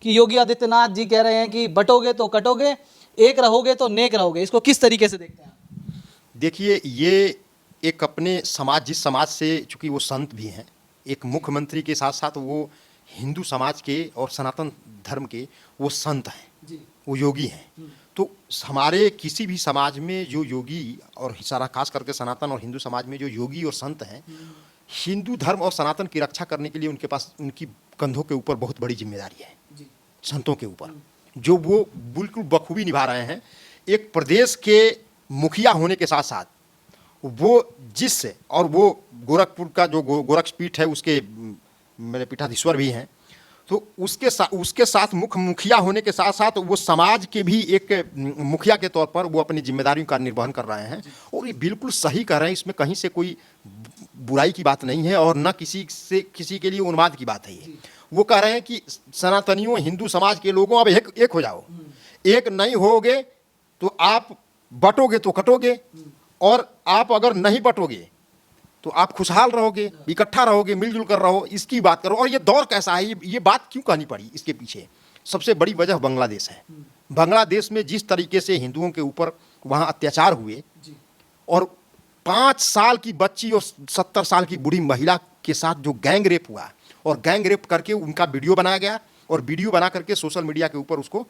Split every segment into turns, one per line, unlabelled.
कि योगी आदित्यनाथ जी कह रहे हैं कि बटोगे तो कटोगे, एक रहोगे तो नेक रहोगे, इसको किस तरीके से देखते हैं आप?
देखिए, ये एक अपने समाज, जिस समाज से, चूंकि वो संत भी हैं, एक मुख्यमंत्री के साथ साथ वो हिंदू समाज के और सनातन धर्म के वो संत हैं,
जी।
वो योगी हैं। तो हमारे किसी भी समाज में जो योगी, और सारा खास करके सनातन और हिंदू समाज में जो योगी और संत हैं, हिंदू धर्म और सनातन की रक्षा करने के लिए उनके पास, उनकी कंधों के ऊपर बहुत बड़ी जिम्मेदारी है,
जी।
संतों के ऊपर, जो वो बिल्कुल बखूबी निभा रहे हैं। एक प्रदेश के मुखिया होने के साथ साथ वो और वो गोरखपुर का जो गोरक्षपीठ है, उसके मेरे पीठाधीश्वर भी हैं। तो उसके साथ मुखिया होने के साथ साथ वो समाज के भी एक मुखिया के तौर पर वो अपनी जिम्मेदारियों का निर्वहन कर रहे हैं, और ये बिल्कुल सही कर रहे हैं। इसमें कहीं से कोई बुराई की बात नहीं है, और न किसी के लिए उन्माद की बात है। ये वो कह रहे हैं कि सनातनियों, हिंदू समाज के लोगों, अब एक हो जाओ। एक नहीं होगे तो आप बटोगे तो कटोगे, और आप अगर नहीं बटोगे तो आप खुशहाल रहोगे, इकट्ठा रहोगे, मिलजुल कर रहो, इसकी बात करो। और ये दौर कैसा है, ये बात क्यों कहनी पड़ी, इसके पीछे सबसे बड़ी वजह बांग्लादेश है। बांग्लादेश में जिस तरीके से हिंदुओं के ऊपर वहाँ अत्याचार हुए, और 5 साल की बच्ची और 70 साल की बूढ़ी महिला के साथ जो गैंग रेप हुआ, और गैंग रेप करके उनका वीडियो बनाया गया, और वीडियो बना करके सोशल मीडिया के ऊपर उसको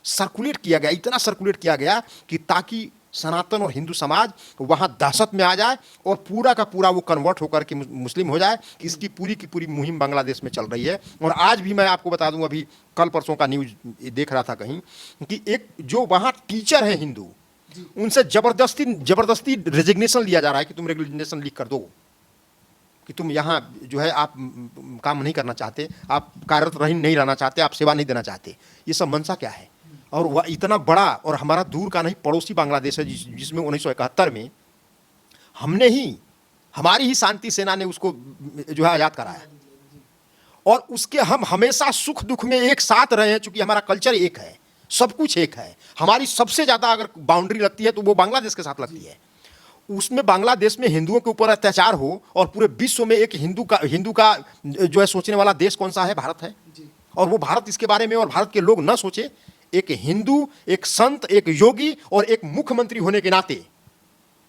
सर्कुलेट किया गया, इतना सर्कुलेट किया गया कि ताकि सनातन और हिंदू समाज वहाँ दहशत में आ जाए, और पूरा का पूरा वो कन्वर्ट होकर के मुस्लिम हो जाए। इसकी पूरी की पूरी मुहिम बांग्लादेश में चल रही है। और आज भी मैं आपको बता दूं, अभी कल परसों का न्यूज़ देख रहा था कहीं, कि एक जो वहाँ टीचर है हिंदू, उनसे जबरदस्ती रेजिग्नेशन लिया जा रहा है कि तुम रेजिग्नेशन लिख कर दो, कि तुम यहाँ जो है आप काम नहीं करना चाहते, आप कार्यरत नहीं रहना चाहते, आप सेवा नहीं देना चाहते। ये सब मंशा क्या है? और वह इतना बड़ा, और हमारा दूर का नहीं, पड़ोसी बांग्लादेश है, जिसमें 1971 में हमारी ही शांति सेना ने उसको जो है आज़ाद कराया, और उसके हम हमेशा सुख दुख में एक साथ रहे हैं। चूंकि हमारा कल्चर एक है, सब कुछ एक है। हमारी सबसे ज़्यादा अगर बाउंड्री लगती है तो वो बांग्लादेश के साथ लगती है। उसमें बांग्लादेश में हिंदुओं के ऊपर अत्याचार हो, और पूरे विश्व में एक हिंदू का जो है सोचने वाला देश कौन सा है? भारत है। और वो भारत इसके बारे में, और भारत के लोग न सोचे। एक हिंदू, एक संत, एक योगी और एक मुख्यमंत्री होने के नाते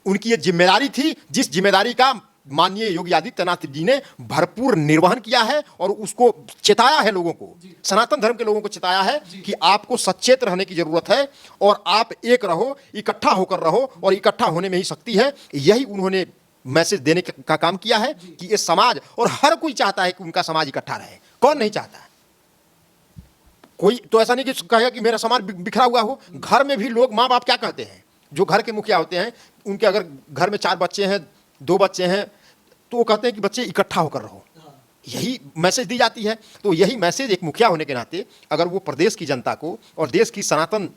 उनकी ये जिम्मेदारी थी, जिस जिम्मेदारी का माननीय योगी आदित्यनाथ जी ने भरपूर निर्वहन किया है, और उसको चेताया है लोगों को, सनातन धर्म के लोगों को चेताया है कि आपको सचेत रहने की जरूरत है, और आप एक रहो, इकट्ठा होकर रहो, और इकट्ठा होने में ही शक्ति है। यही उन्होंने मैसेज देने का काम किया है कि ये समाज, और हर कोई चाहता है कि उनका समाज इकट्ठा रहे। कौन नहीं चाहता है? कोई तो ऐसा नहीं कि कहेगा कि मेरा समाज बिखरा हुआ हो। घर में भी लोग, माँ बाप क्या कहते हैं, जो घर के मुखिया होते हैं, उनके अगर घर में 4 बच्चे हैं, 2 बच्चे हैं, तो वो कहते हैं कि बच्चे इकट्ठा होकर रहो। यही मैसेज दी जाती है। तो यही मैसेज एक मुखिया होने के नाते, अगर वो प्रदेश की जनता को और देश की सनातन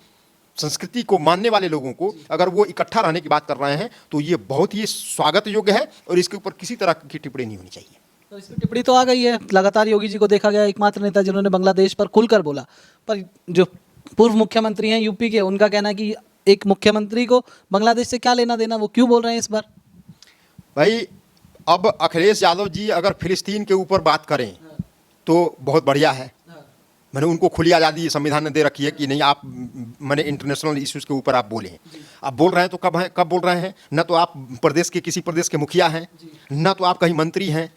संस्कृति को मानने वाले लोगों को अगर वो इकट्ठा रहने की बात कर रहे हैं, तो ये बहुत ही स्वागत योग्य है, और इसके ऊपर किसी तरह की टिप्पणी नहीं होनी चाहिए।
तो इसमें टिप्पणी तो आ गई है। लगातार योगी जी को देखा गया एकमात्र नेता जिन्होंने बांग्लादेश पर खुलकर बोला। पर जो पूर्व मुख्यमंत्री हैं यूपी के, उनका कहना है कि एक मुख्यमंत्री को बांग्लादेश से क्या लेना देना, वो क्यों बोल रहे हैं इस बार?
भाई, अब अखिलेश यादव जी अगर फिलिस्तीन के ऊपर बात करें तो बहुत बढ़िया है। मैंने उनको खुली आज़ादी संविधान ने दे रखी है कि नहीं, आप मैंने इंटरनेशनल इश्यूज़ के ऊपर आप बोलें। आप बोल रहे हैं तो कब बोल रहे हैं? न तो आप किसी प्रदेश के मुखिया हैं, न तो आप कहीं मंत्री हैं।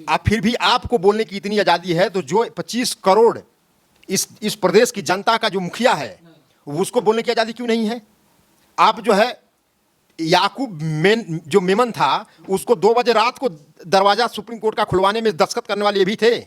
आप फिर भी आपको बोलने की इतनी आज़ादी है, तो जो 25 करोड़ इस प्रदेश की जनता का जो मुखिया है, उसको बोलने की आज़ादी क्यों नहीं है? आप जो है याकूब जो मेमन था, उसको 2 बजे रात को दरवाजा सुप्रीम कोर्ट का खुलवाने में दस्तखत करने वाले भी थे।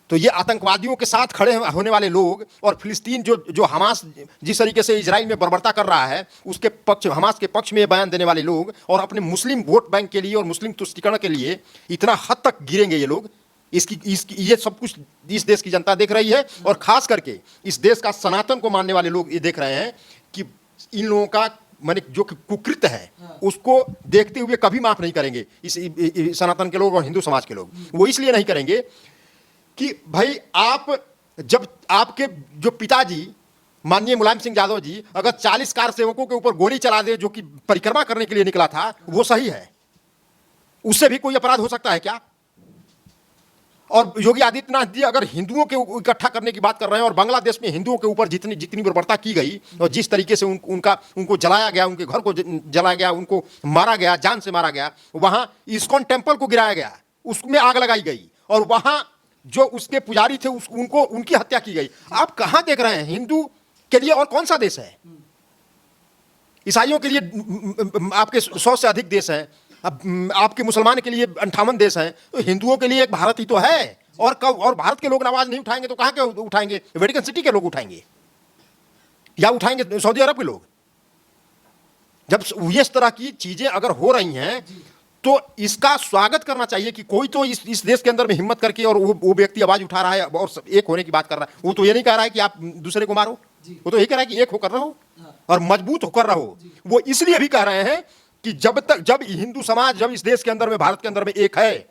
तो ये आतंकवादियों के साथ खड़े होने वाले लोग, और फिलिस्तीन जो हमास जिस तरीके से इजराइल में बर्बरता कर रहा है, उसके पक्ष, हमास के पक्ष में बयान देने वाले लोग, और अपने मुस्लिम वोट बैंक के लिए और मुस्लिम तुष्टीकरण के लिए इतना हद तक गिरेंगे ये लोग। ये सब कुछ इस देश की जनता देख रही है, और खास करके इस देश का सनातन को मानने वाले लोग ये देख रहे हैं कि इन लोगों का माने जो कुकृत्य है, उसको देखते हुए कभी माफ नहीं करेंगे इस सनातन के लोग और हिंदू समाज के लोग। वो इसलिए नहीं करेंगे कि भाई, जब आपके जो पिताजी माननीय मुलायम सिंह यादव जी अगर 40 कार सेवकों के ऊपर गोली चला दे, जो कि परिक्रमा करने के लिए निकला था, वो सही है? उससे भी कोई अपराध हो सकता है क्या? और योगी आदित्यनाथ जी अगर हिंदुओं के इकट्ठा करने की बात कर रहे हैं और बांग्लादेश में हिंदुओं के ऊपर जितनी जितनी बर्बरता की गई और जिस तरीके से उनको जलाया गया, उनके घर को जलाया गया, उनको मारा गया, जान से मारा गया, वहां इस्कॉन टेम्पल को गिराया गया, उसमें आग लगाई गई और वहां जो उसके पुजारी थे उनको उनकी हत्या की गई। आप कहां देख रहे हैं? हिंदू के लिए और कौन सा देश है? ईसाइयों के लिए आपके 100 से अधिक देश हैं, अब आपके मुसलमान के लिए 58 देश हैं, तो हिंदुओं के लिए एक भारत ही तो है। और कब और भारत के लोग आवाज नहीं उठाएंगे तो कहां के उठाएंगे? वेटिकन सिटी के लोग उठाएंगे या उठाएंगे सऊदी अरब के लोग? जब इस तरह की चीजें अगर हो रही हैं तो इसका स्वागत करना चाहिए कि कोई तो इस देश के अंदर में हिम्मत करके और वो व्यक्ति आवाज उठा रहा है और एक होने की बात कर रहा है। वो तो ये नहीं कह रहा है कि आप दूसरे को मारो, वो तो ये कह रहा है कि एक होकर रहो और मजबूत होकर रहो। वो इसलिए भी कह रहे हैं कि जब हिंदू समाज जब इस देश के अंदर में, भारत के अंदर में एक है,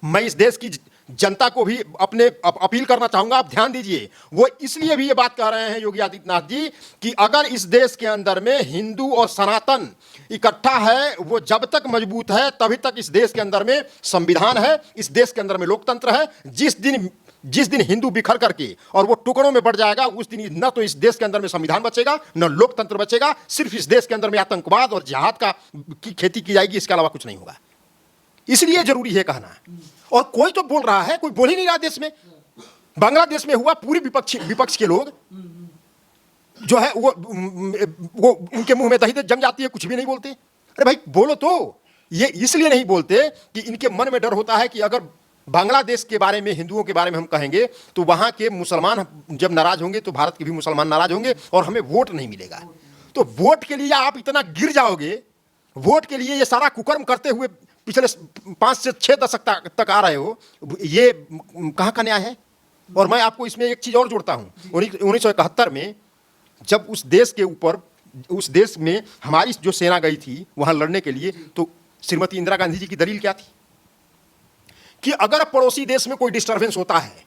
मैं इस देश की जनता को भी अपील करना चाहूंगा, आप ध्यान दीजिए। वो इसलिए भी ये बात कह रहे हैं योगी आदित्यनाथ जी कि अगर इस देश के अंदर में हिंदू और सनातन इकट्ठा है, वो जब तक मजबूत है तभी तक इस देश के अंदर में संविधान है, इस देश के अंदर में लोकतंत्र है। जिस दिन हिंदू बिखर करके और वो टुकड़ों में बढ़ जाएगा, उस दिन न तो इस देश के अंदर में संविधान बचेगा, न लोकतंत्र बचेगा। सिर्फ इस देश के अंदर में आतंकवाद और जिहाद की खेती की जाएगी, इसके अलावा कुछ नहीं होगा। इसलिए जरूरी है कहना। और कोई तो बोल रहा है, कोई बोल ही नहीं रहा देश में। बांग्लादेश में हुआ, पूरी विपक्ष के लोग जो है वो उनके मुंह में दही जम जाती है, कुछ भी नहीं बोलते। अरे भाई बोलो तो। ये इसलिए नहीं बोलते कि इनके मन में डर होता है कि अगर बांग्लादेश के बारे में, हिंदुओं के बारे में हम कहेंगे तो वहां के मुसलमान जब नाराज होंगे तो भारत के भी मुसलमान नाराज होंगे और हमें वोट नहीं मिलेगा। तो वोट के लिए आप इतना गिर जाओगे, वोट के लिए ये सारा कुकर्म करते हुए पिछले 5 से 6 दशक तक आ रहे हो, ये कहाँ का न्याय है? और मैं आपको इसमें एक चीज और जोड़ता हूं। 1971 में जब उस देश में हमारी जो सेना गई थी वहां लड़ने के लिए, तो श्रीमती इंदिरा गांधी जी की दलील क्या थी कि अगर पड़ोसी देश में कोई डिस्टर्बेंस होता है,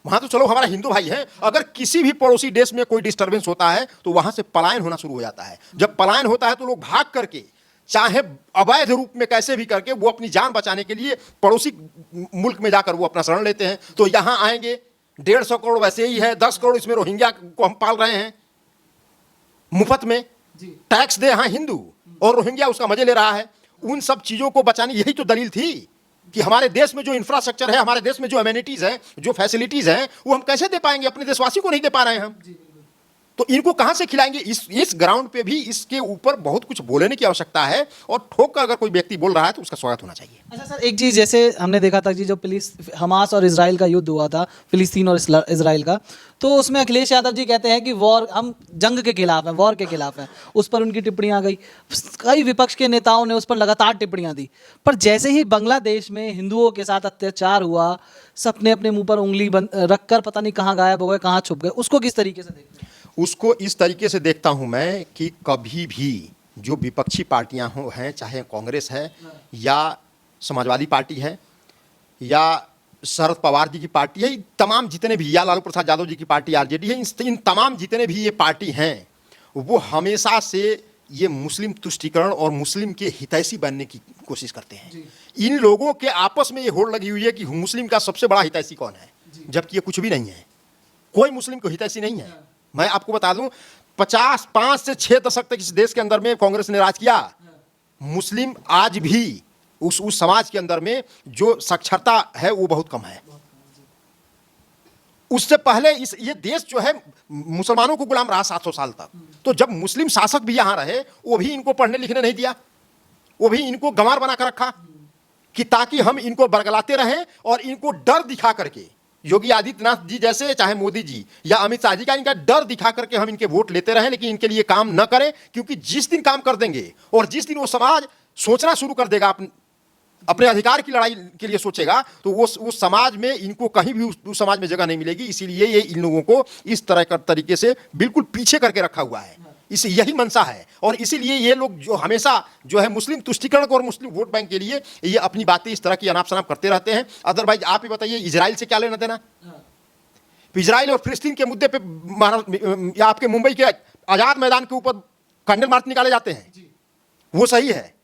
वहां तो चलो हमारा हिंदू भाई है, अगर किसी भी पड़ोसी देश में कोई डिस्टर्बेंस होता है तो वहां से पलायन होना शुरू हो जाता है। जब पलायन होता है तो लोग भाग करके, चाहे अवैध रूप में कैसे भी करके, वो अपनी जान बचाने के लिए पड़ोसी मुल्क में जाकर वो अपना शरण लेते हैं। तो यहां आएंगे, 150 करोड़ वैसे ही है, 10 करोड़ इसमें रोहिंग्या को हम पाल रहे हैं मुफ्त में, टैक्स दे यहाँ हिंदू और रोहिंग्या उसका मजे ले रहा है। उन सब चीजों को बचाने, यही तो दलील थी कि हमारे देश में जो इंफ्रास्ट्रक्चर है, हमारे देश में जो एमेनिटीज है, जो फैसिलिटीज हैं, वो हम कैसे दे पाएंगे? अपने देशवासी को नहीं दे पा रहे हैं हम, तो इनको कहां से खिलाएंगे? इस ग्राउंड पे भी इसके ऊपर बहुत कुछ बोलने की आवश्यकता है और ठोक कर अगर कोई व्यक्ति बोल रहा है तो उसका स्वागत होना चाहिए।
अच्छा सर, एक चीज़ जैसे हमने देखा था कि जो हमास और इजराइल का युद्ध हुआ था, फिलिस्तीन और इजराइल का, तो उसमें अखिलेश यादव जी कहते हैं कि हम जंग के खिलाफ हैं, वॉर के खिलाफ हैं। उस पर उनकी टिप्पणियां आ गई, कई विपक्ष के नेताओं ने उस पर लगातार टिप्पणियां दी। पर जैसे ही बांग्लादेश में हिंदुओं के साथ अत्याचार हुआ, सबने अपने मुंह पर उंगली रखकर पता नहीं कहाँ गायब हो गए, कहाँ छुप गए। उसको किस तरीके से देखते हैं?
उसको इस तरीके से देखता हूं मैं कि कभी भी जो विपक्षी पार्टियां हैं, चाहे कांग्रेस है या समाजवादी पार्टी है या शरद पवार जी की पार्टी है, तमाम जितने भी, या लालू प्रसाद यादव जी की पार्टी आरजेडी है, इन तमाम जितने भी ये पार्टी हैं, वो हमेशा से ये मुस्लिम तुष्टीकरण और मुस्लिम के हितैषी बनने की कोशिश करते हैं। इन लोगों के आपस में ये होड़ लगी हुई है कि मुस्लिम का सबसे बड़ा हितैषी कौन है, जबकि ये कुछ भी नहीं है। कोई मुस्लिम को हितैषी नहीं है। मैं आपको बता दूं, 5 से 6 दशक तक इस देश के अंदर में कांग्रेस ने राज किया। मुस्लिम आज भी उस समाज के अंदर में जो साक्षरता है वो बहुत कम है। उससे पहले ये देश जो है मुसलमानों को गुलाम रहा 700 साल तक। तो जब मुस्लिम शासक भी यहां रहे, वो भी इनको पढ़ने लिखने नहीं दिया, वो भी इनको गंवार बना कर रखा कि ताकि हम इनको बरगलाते रहें और इनको डर दिखा करके, योगी आदित्यनाथ जी जैसे, चाहे मोदी जी या अमित शाह जी का, इनका डर दिखा करके हम इनके वोट लेते रहें, लेकिन इनके लिए काम न करें। क्योंकि जिस दिन काम कर देंगे और जिस दिन वो समाज सोचना शुरू कर देगा, अपने अधिकार की लड़ाई के लिए सोचेगा, तो वो उस समाज में इनको कहीं भी उस समाज में जगह नहीं मिलेगी। इसीलिए ये इन लोगों को इस तरह का तरीके से बिल्कुल पीछे करके रखा हुआ है। इसे यही मंशा है और इसीलिए ये लोग जो हमेशा जो है मुस्लिम तुष्टीकरण और मुस्लिम वोट बैंक के लिए ये अपनी बातें इस तरह की अनाप शनाप करते रहते हैं। अदरवाइज आप ही बताइए, इजराइल से क्या लेना देना? इजराइल और फिलिस्तीन के मुद्दे पे या आपके मुंबई के आजाद मैदान के ऊपर कैंडल मार्च निकाले जाते हैं, वो सही है?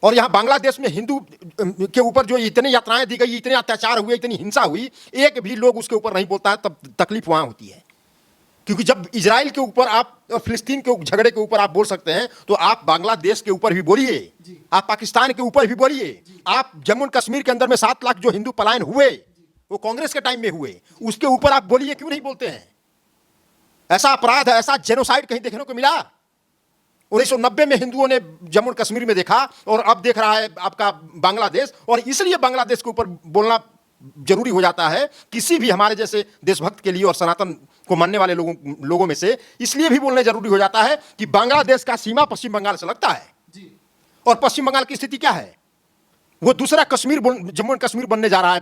और यहाँ बांग्लादेश में हिंदू के ऊपर जो इतनी यात्राएं दी गई, इतने अत्याचार हुए, इतनी हिंसा हुई, एक भी लोग उसके ऊपर नहीं बोलता है, तब तकलीफ वहां होती है। क्योंकि जब इजराइल के ऊपर आप, फिलिस्तीन के झगड़े के ऊपर आप बोल सकते हैं, तो आप बांग्लादेश के ऊपर भी बोलिए, आप पाकिस्तान के ऊपर भी बोलिए, आप जम्मू और कश्मीर के अंदर में 7 लाख जो हिंदू पलायन हुए वो कांग्रेस के टाइम में हुए, उसके ऊपर आप बोलिए, क्यों नहीं बोलते हैं? ऐसा अपराध है, ऐसा जेनोसाइड कहीं देखने को मिला? 1990 में हिंदुओं ने जम्मू और कश्मीर में देखा, और अब देख रहा है आपका बांग्लादेश। और इसलिए बांग्लादेश के ऊपर बोलना जरूरी हो जाता है किसी भी हमारे जैसे देशभक्त के लिए और सनातन को मानने वाले लोगों में से, इसलिए भी बोलना जरूरी हो जाता है कि बांग्लादेश का सीमा पश्चिम बंगाल से लगता है, और पश्चिम बंगाल की स्थिति क्या है? वो दूसरा कश्मीर, जम्मू और कश्मीर बनने जा रहा है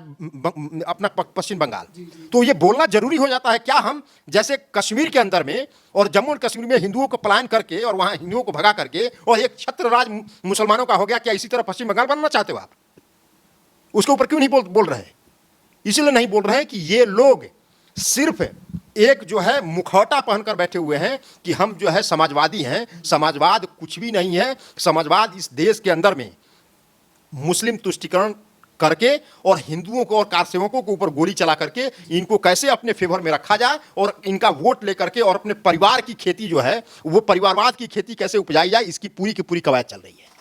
अपना पश्चिम बंगाल। तो ये बोलना जरूरी हो जाता है। क्या हम जैसे कश्मीर के अंदर में और जम्मू और कश्मीर में हिंदुओं को पलायन करके और वहां हिंदुओं को भगा करके और एक छत्र राज मुसलमानों का हो गया, क्या इसी तरह पश्चिम बंगाल बनना चाहते हो आप? उसके ऊपर क्यों नहीं बोल रहे? इसलिए नहीं बोल रहे हैं कि ये लोग सिर्फ एक जो है मुखौटा पहनकर बैठे हुए हैं कि हम जो है समाजवादी हैं। समाजवाद कुछ भी नहीं है। समाजवाद इस देश के अंदर में मुस्लिम तुष्टीकरण करके और हिंदुओं को और कारसेवकों के ऊपर गोली चला करके इनको कैसे अपने फेवर में रखा जाए और इनका वोट लेकर के और अपने परिवार की खेती जो है वो परिवारवाद की खेती कैसे उपजाई जाए, इसकी पूरी की पूरी कवायद चल रही है।